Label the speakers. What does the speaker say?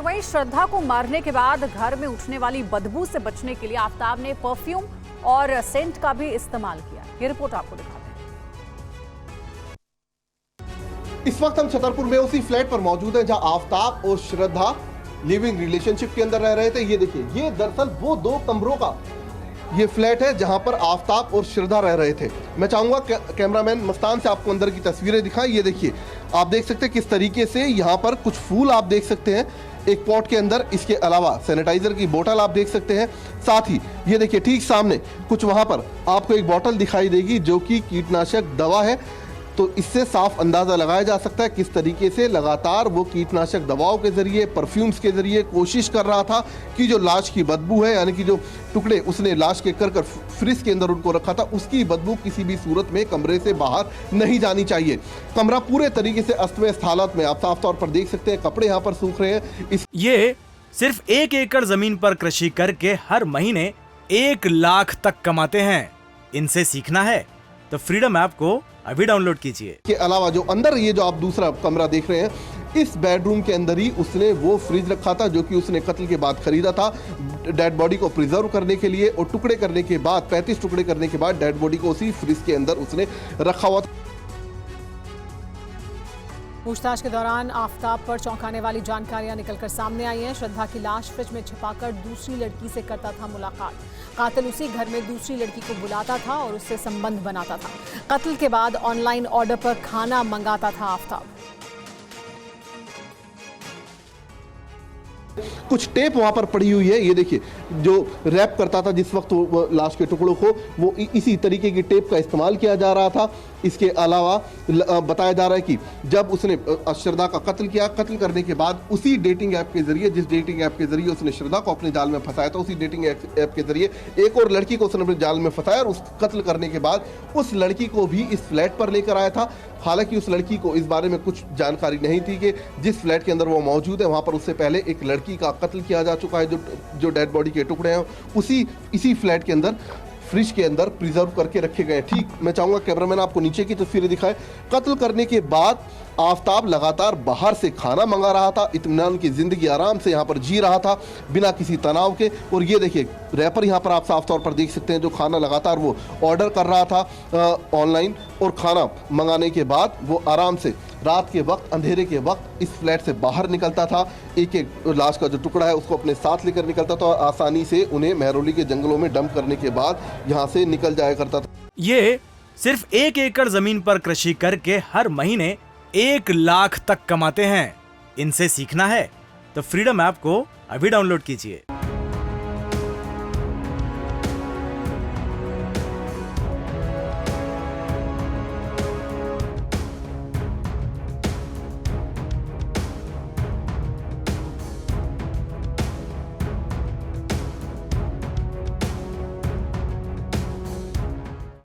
Speaker 1: वहीं श्रद्धा को मारने के बाद घर में उठने वाली बदबू से बचने के लिए आफताब ने परफ्यूम और सेंट का भी इस्तेमाल किया। ये रिपोर्ट आपको दिखाते हैं।
Speaker 2: इस वक्त हम छतरपुर में उसी फ्लैट पर मौजूद हैं जहां आफताब और श्रद्धा लिविंग रिलेशनशिप के अंदर रह रहे थे। ये देखिए, ये दरअसल वो 2 कमरों का ये फ्लैट है जहां पर आफताब और श्रद्धा रह रहे थे। मैं चाहूंगा कैमरामैन मस्तान से आपको अंदर की तस्वीरें दिखाएं। ये देखिए, आप देख सकते हैं किस तरीके से यहाँ पर कुछ फूल आप देख सकते हैं एक पॉट के अंदर। इसके अलावा सैनिटाइजर की बोतल आप देख सकते हैं। साथ ही ये देखिए, ठीक सामने कुछ वहां पर आपको एक बोतल दिखाई देगी जो कि कीटनाशक दवा है। तो इससे साफ अंदाजा लगाया जा सकता है किस तरीके से लगातार वो कीटनाशक दवाओं के जरिए, परफ्यूम्स के जरिए कोशिश कर रहा था कि जो लाश की बदबू है, यानी कि जो टुकड़े उसने लाश के कर फ्रिज के अंदर उनको रखा था, उसकी बदबू किसी भी सूरत में कमरे से बाहर नहीं जानी चाहिए। कमरा पूरे तरीके से अस्त व्यस्त हालत में आप साफ तौर पर देख सकते हैं। कपड़े यहाँ पर सूख रहे हैं।
Speaker 3: ये सिर्फ 1 एकड़ जमीन पर कृषि करके हर महीने 1 लाख तक कमाते हैं। इनसे सीखना है तो फ्रीडम ऐप को अभी डाउनलोड कीजिए।
Speaker 2: के अलावा जो अंदर ये जो आप दूसरा कमरा देख रहे हैं, इस बेडरूम के अंदर ही उसने वो फ्रिज रखा था जो कि उसने कत्ल के बाद खरीदा था डेड बॉडी को प्रिजर्व करने के लिए, और टुकड़े करने के बाद 35 टुकड़े करने के बाद डेड बॉडी को उसी फ्रिज के अंदर उसने रखा हुआ था।
Speaker 4: पूछताछ के दौरान आफताब पर चौंकाने वाली जानकारियां निकलकर सामने आई हैं। श्रद्धा की लाश फ्रिज में छिपाकर दूसरी लड़की से करता था मुलाकात। कातिल उसी घर में दूसरी लड़की को बुलाता था और उससे संबंध बनाता था। कत्ल के बाद ऑनलाइन ऑर्डर पर खाना मंगाता था आफताब।
Speaker 2: कुछ टेप वहां पर पड़ी हुई है। ये देखिए, जो रैप करता था जिस वक्त वो लाश के टुकड़ों को, वो इसी तरीके की टेप का इस्तेमाल किया जा रहा था। इसके अलावा बताया जा रहा है कि जब उसने श्रद्धा का कत्ल किया, कत्ल करने के बाद उसी डेटिंग ऐप के जरिए, जिस डेटिंग ऐप के जरिए उसने श्रद्धा को अपने जाल में फंसाया था, उसी डेटिंग ऐप के जरिए एक और लड़की को उसने अपने जाल में फंसाया, और उस कत्ल करने के बाद उस लड़की को भी इस फ्लैट पर लेकर आया था। हालांकि उस लड़की को इस बारे में कुछ जानकारी नहीं थी कि जिस फ्लैट के अंदर वो मौजूद है वहां पर उससे पहले एक लड़की का कत्ल किया जा चुका है। जो डेड बॉडी के टुकड़े हैं इसी फ्लैट के अंदर फ्रिज के अंदर प्रिजर्व करके रखे गए। ठीक, मैं चाहूंगा कैमरामैन आपको नीचे की तस्वीरें दिखाए। कत्ल करने के बाद आफताब लगातार बाहर से खाना मंगा रहा था, इत्मीनान की जिंदगी आराम से यहाँ पर जी रहा था बिना किसी तनाव के। और ये देखिए, रैपर यहाँ पर आप साफ तौर पर देख सकते हैं, जो खाना लगातार वो ऑर्डर कर रहा था ऑनलाइन, और खाना मंगाने के बाद वो आराम से रात के वक्त, अंधेरे के वक्त इस फ्लैट से बाहर निकलता था। एक एक लाश का जो टुकड़ा है उसको अपने साथ लेकर निकलता था, और आसानी से उन्हें महरौली के जंगलों में डंप करने के बाद यहाँ से निकल जाया करता था।
Speaker 3: ये सिर्फ 1 एकड़ जमीन पर कृषि करके हर महीने 1 लाख तक कमाते हैं। इनसे सीखना है तो फ्रीडम ऐप को अभी डाउनलोड कीजिए।